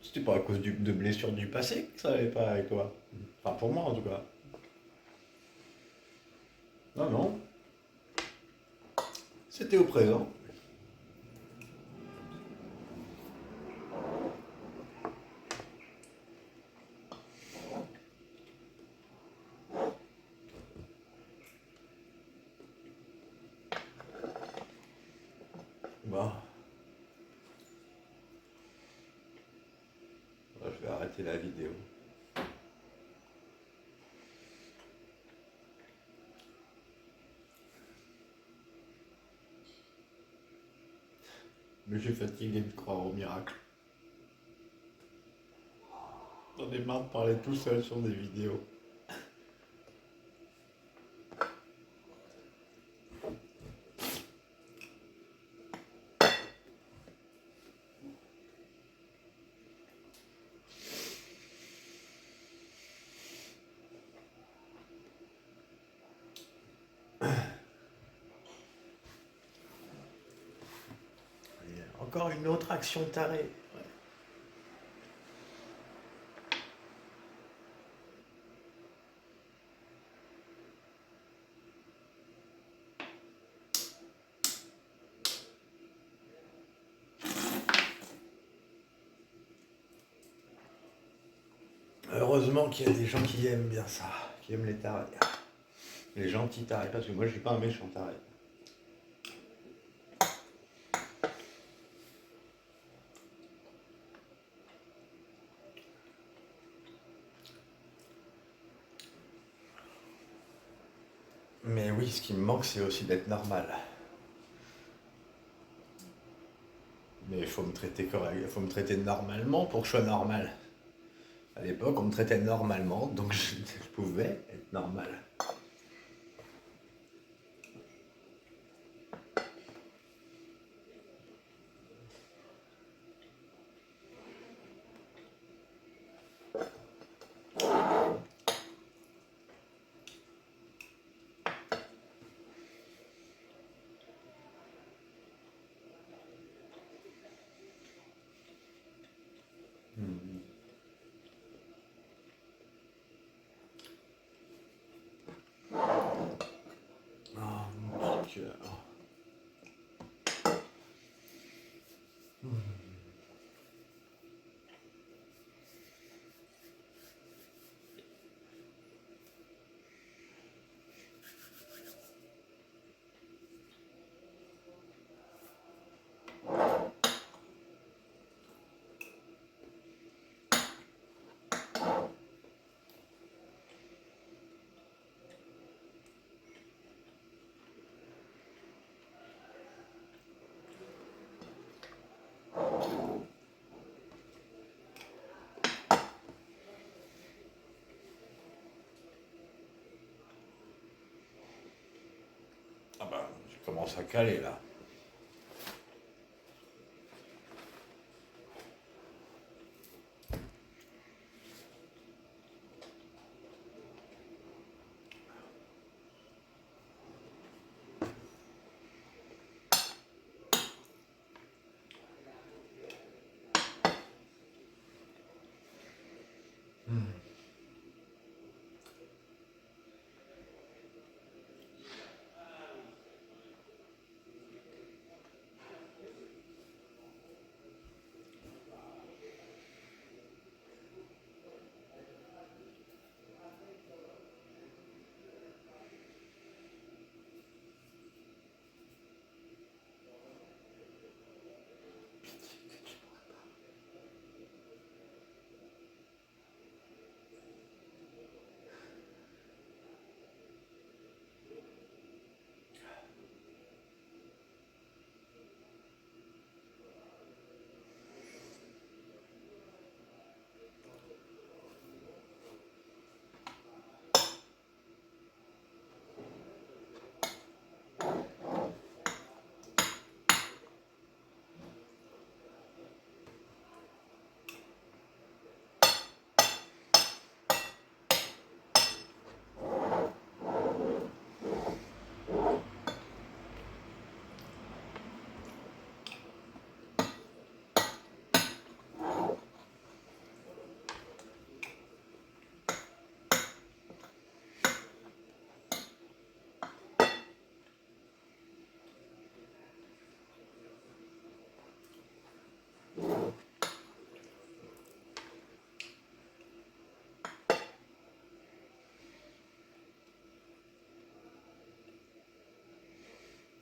C'était pas à cause de blessures du passé que ça n'allait pas avec toi. Enfin, pour moi en tout cas. Non, non. C'était au présent. Bon. Je vais arrêter la vidéo. Mais je suis fatigué de croire au miracle. J'en ai marre de parler tout seul sur des vidéos. Encore une autre action tarée. Heureusement qu'il y a des gens qui aiment bien ça, qui aiment les tarés. Les gentils tarés, parce que moi je suis pas un méchant taré. Mais oui, ce qui me manque, c'est aussi d'être normal. Mais il faut me traiter correct, il faut me traiter normalement pour que je sois normal. À l'époque, on me traitait normalement, donc je pouvais être normal. Oh mon cœur. Ah bah, je commence à caler là.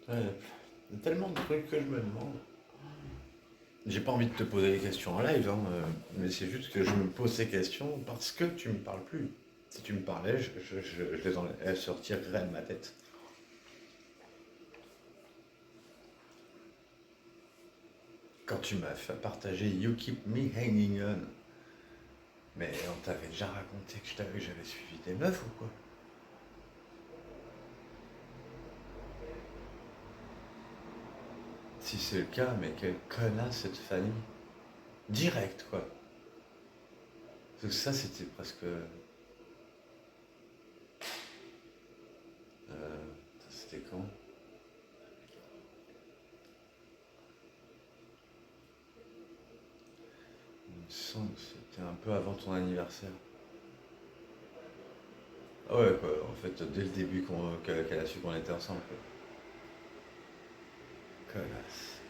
Ouais, il y a tellement de trucs que je me demande. J'ai pas envie de te poser des questions en live, hein, mais c'est juste que je me pose ces questions parce que tu me parles plus. Si tu me parlais, elles sortiraient de ma tête. Quand tu m'as fait partager You Keep Me Hanging On, mais on t'avait déjà raconté que j'avais suivi des meufs ou quoi? Si c'est le cas, mais quelle connasse cette famille. Direct, quoi. Parce que ça, c'était presque. C'était quand? Il me semble que c'était un peu avant ton anniversaire. Ah ouais, quoi. En fait, dès le début qu'elle a su qu'on était ensemble, quoi. Connasse.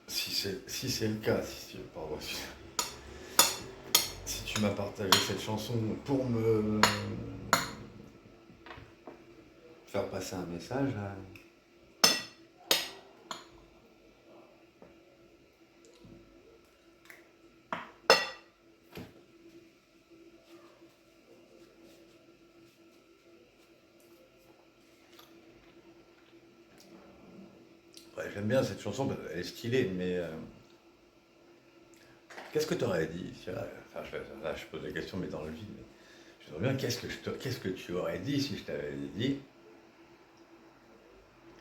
Si c'est le cas, pardon, si tu m'as partagé cette chanson pour me faire passer un message, ouais, j'aime bien cette chanson, elle est stylée, mais qu'est-ce que tu aurais dit enfin, je pose la question, mais dans le vide. Mais je me bien, qu'est-ce que tu aurais dit si je t'avais dit,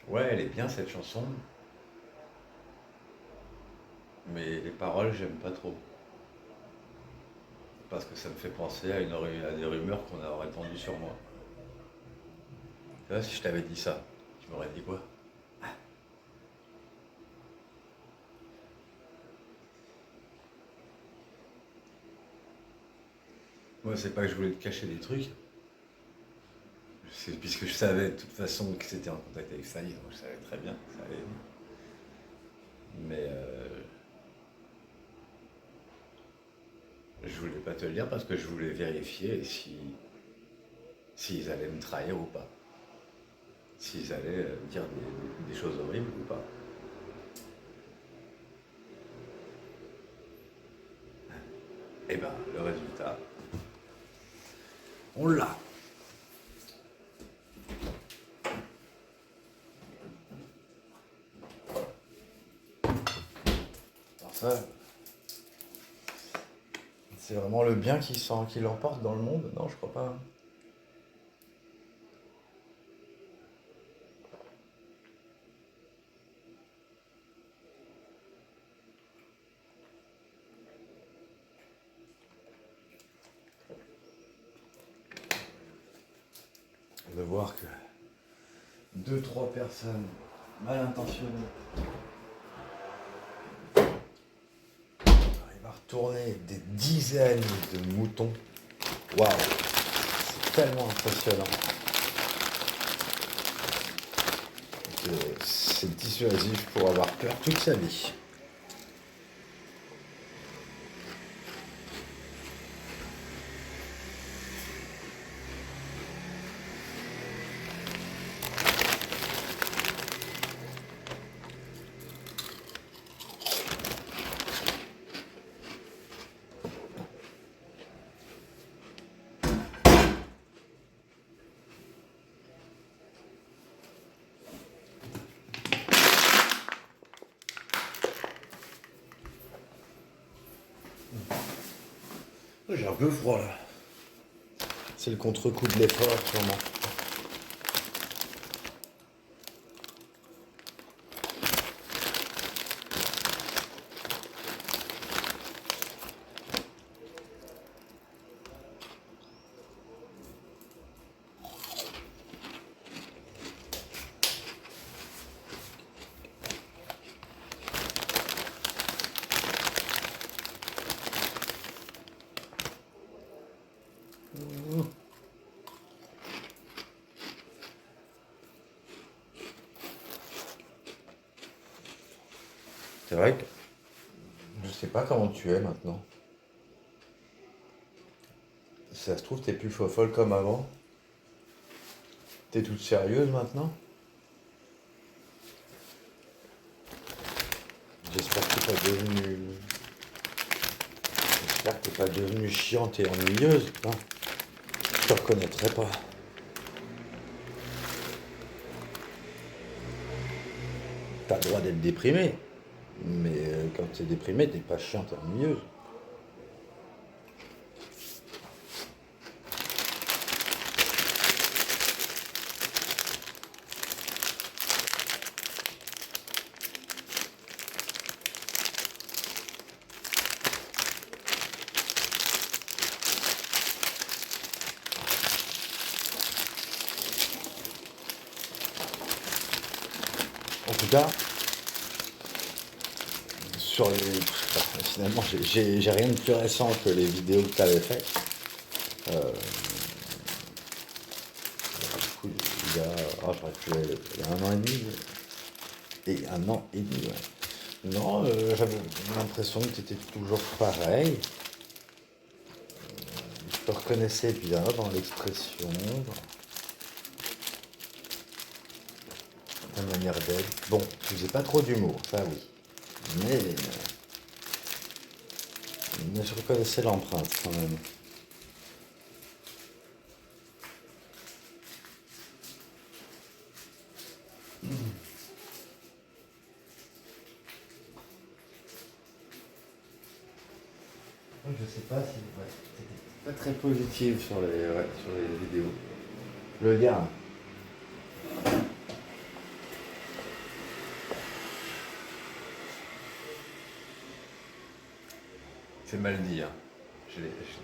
ouais, elle est bien cette chanson, mais les paroles, j'aime pas trop. Parce que ça me fait penser à des rumeurs qu'on a répandues sur moi. Tu vois, si je t'avais dit ça, tu m'aurais dit quoi? Moi, c'est pas que je voulais te cacher des trucs, puisque je savais de toute façon que c'était en contact avec Fanny, donc je savais très bien que ça allait. Mais je voulais pas te le dire parce que je voulais vérifier s'ils allaient me trahir ou pas. S'ils allaient dire des choses horribles ou pas. Et ben, le résultat, on l'a. Alors ça, c'est vraiment le bien qui l'emporte dans le monde? Non, je crois pas. de voir que 2-3 personnes mal intentionnées arrivent à retourner des dizaines de moutons. Waouh, c'est tellement impressionnant. C'est dissuasif pour avoir peur toute sa vie. J'ai un peu froid là. C'est le contre-coup de l'effort sûrement. C'est vrai que je sais pas comment tu es maintenant. Si ça se trouve, t'es plus folle comme avant. T'es toute sérieuse maintenant. J'espère que t'es pas devenue. J'espère que t'es pas devenue chiante et ennuyeuse. Non, je te reconnaîtrais pas. T'as le droit d'être déprimé. Mais quand t'es déprimé, t'es pas chiante et ennuyeuse. En tout cas, sur les. Finalement, j'ai rien de plus récent que les vidéos que t'avais faites. Du coup, il y a. Ah, il y a 1 an et demi. Et 1 an et demi, ouais. Non, j'avais l'impression que t'étais toujours pareil. Je te reconnaissais bien dans l'expression, dans ta manière d'être. Bon, tu faisais pas trop d'humour, ça oui. Mais je reconnaissais l'empreinte quand même. Je sais pas si. Ouais, c'était pas très positive sur les vidéos. Je veux dire. C'est mal dit, hein.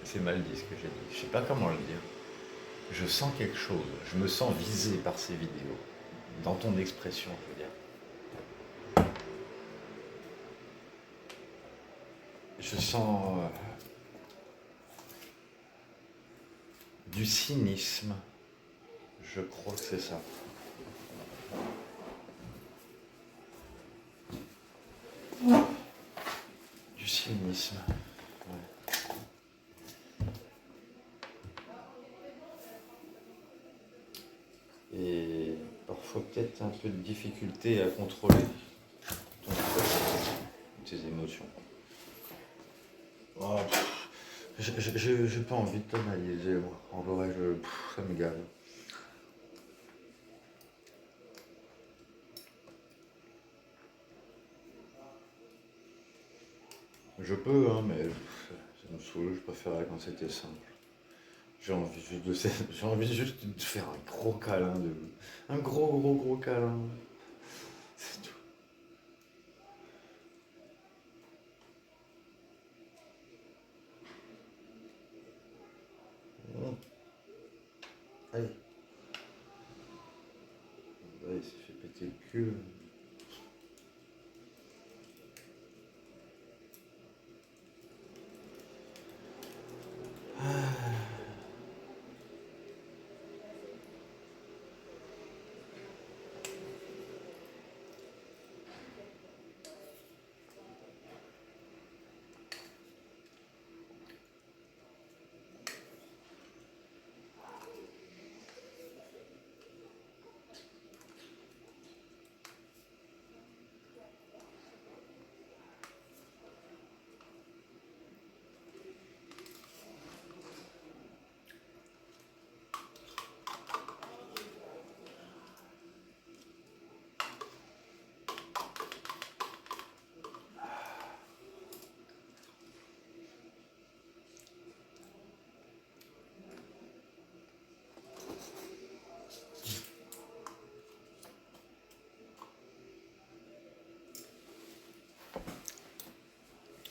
C'est mal dit ce que j'ai dit. Je sais pas comment le dire. Je sens quelque chose. Je me sens visé par ces vidéos. Dans ton expression, je veux dire. Je sens du cynisme. Je crois que c'est ça. Du cynisme. Ouais. Et parfois peut-être un peu de difficulté à contrôler tes émotions. Oh, j'ai pas envie de t'analyser, moi. En vrai, ça me gave. Je peux, hein, mais ça me saoule, je préférais quand c'était simple. J'ai envie juste de te faire un gros câlin, un gros câlin. C'est tout. Allez. péter le cul.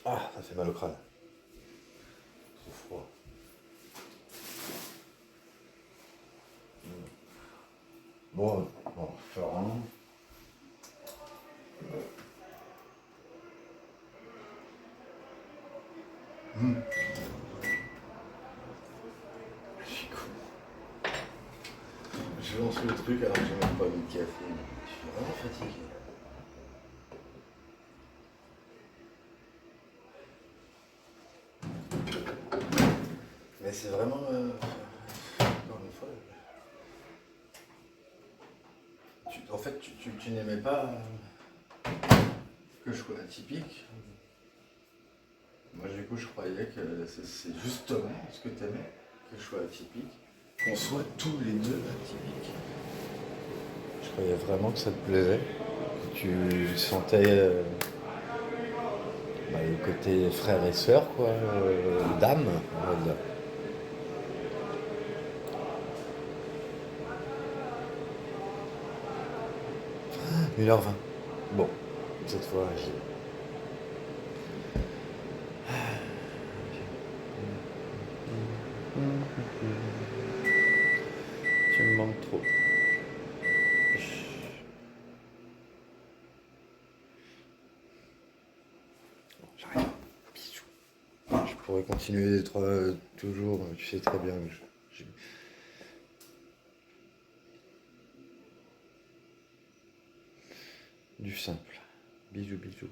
Ah, ça fait mal au crâne. C'est froid. Bon, faire un. Je suis con. Je lance le truc alors que j'ai même pas mis de café. Je suis vraiment fatigué. Mais c'est vraiment. Encore une fois. En fait, tu n'aimais pas que je sois atypique. Moi, du coup, je croyais que c'est justement ce que tu aimais, que je sois atypique. Qu'on soit tous les deux atypiques. Je croyais vraiment que ça te plaisait. Que tu sentais le côté frère et sœur, quoi, d'âme, on va dire. 1h20. Bon, cette fois, j'y vais. Tu me manques trop. Bon, j'arrête. Bisous. Je pourrais continuer d'être toujours, tu sais très bien que j'ai du simple. Bisous, bisous.